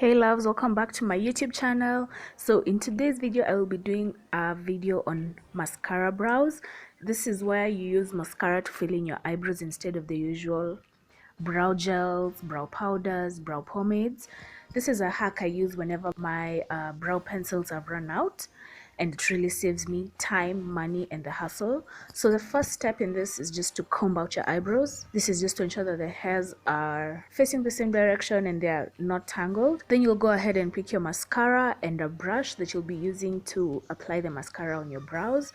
Hey loves, welcome back to my YouTube channel. So in today's video I will be doing a video on mascara brows. This is where you use mascara to fill in your eyebrows instead of the usual brow gels, brow powders, brow pomades. This is a hack I use whenever my brow pencils have run out, and it really saves me time, money, and the hassle. So the first step in this is just to comb out your eyebrows. This is just to ensure that the hairs are facing the same direction and they are not tangled. Then you'll go ahead and pick your mascara and a brush that you'll be using to apply the mascara on your brows,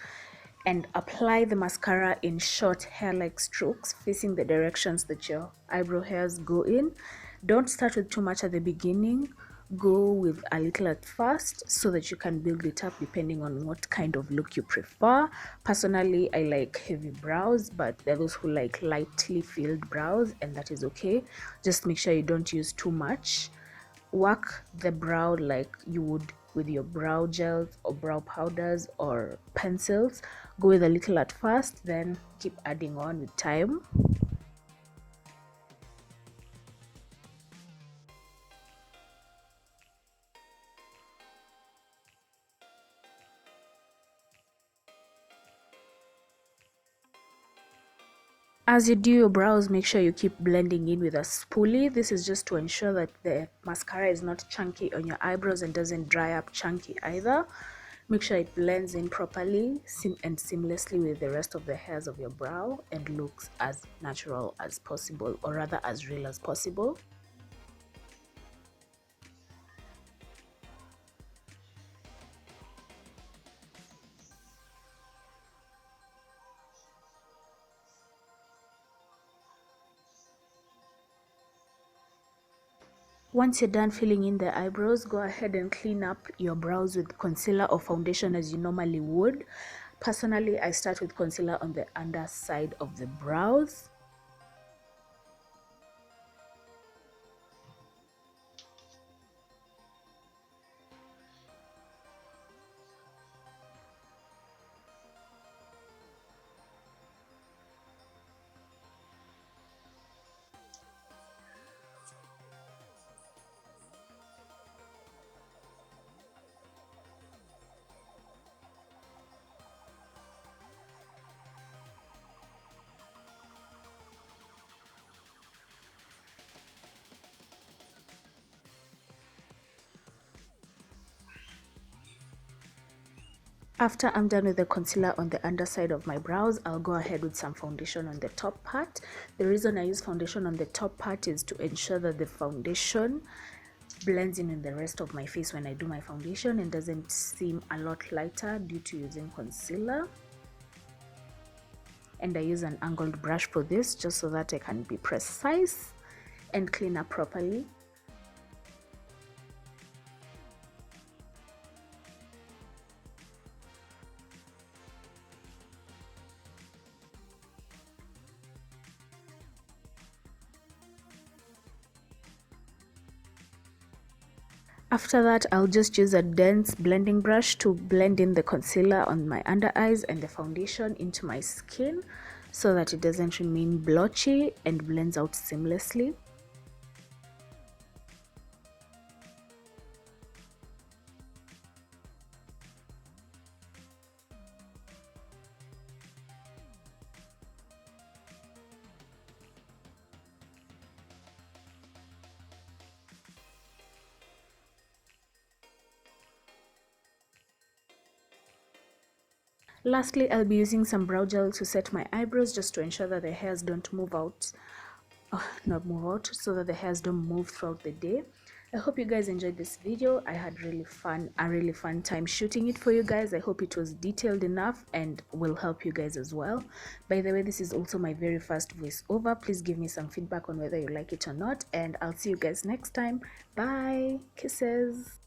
and apply the mascara in short hair-like strokes facing the directions that your eyebrow hairs go in. Don't start with too much at the beginning. Go with a little at first so that you can build it up depending on what kind of look you prefer. Personally, I like heavy brows, but there are those who like lightly filled brows, and that is okay. Just make sure you don't use too much. Work the brow like you would with your brow gels or brow powders or pencils. Go with a little at first, then keep adding on with time. As you do your brows, make sure you keep blending in with a spoolie. This is just to ensure that the mascara is not chunky on your eyebrows and doesn't dry up chunky either. Make sure it blends in properly and seamlessly with the rest of the hairs of your brow and looks as natural as possible, or rather as real as possible. Once you're done filling in the eyebrows, go ahead and clean up your brows with concealer or foundation as you normally would. Personally, I start with concealer on the underside of the brows. After I'm done with the concealer on the underside of my brows, I'll go ahead with some foundation on the top part. The reason I use foundation on the top part is to ensure that the foundation blends in with the rest of my face when I do my foundation and doesn't seem a lot lighter due to using concealer. And I use an angled brush for this just so that I can be precise and clean up properly. After that, I'll just use a dense blending brush to blend in the concealer on my under eyes and the foundation into my skin so that it doesn't remain blotchy and blends out seamlessly. Lastly, I'll be using some brow gel to set my eyebrows just to ensure that the hairs don't move out, so that the hairs don't move throughout the day. I hope you guys enjoyed this video. I had a really fun time shooting it for you guys. I hope it was detailed enough and will help you guys as well. By the way, this is also my very first voiceover. Please give me some feedback on whether you like it or not, and I'll see you guys next time. Bye. Kisses.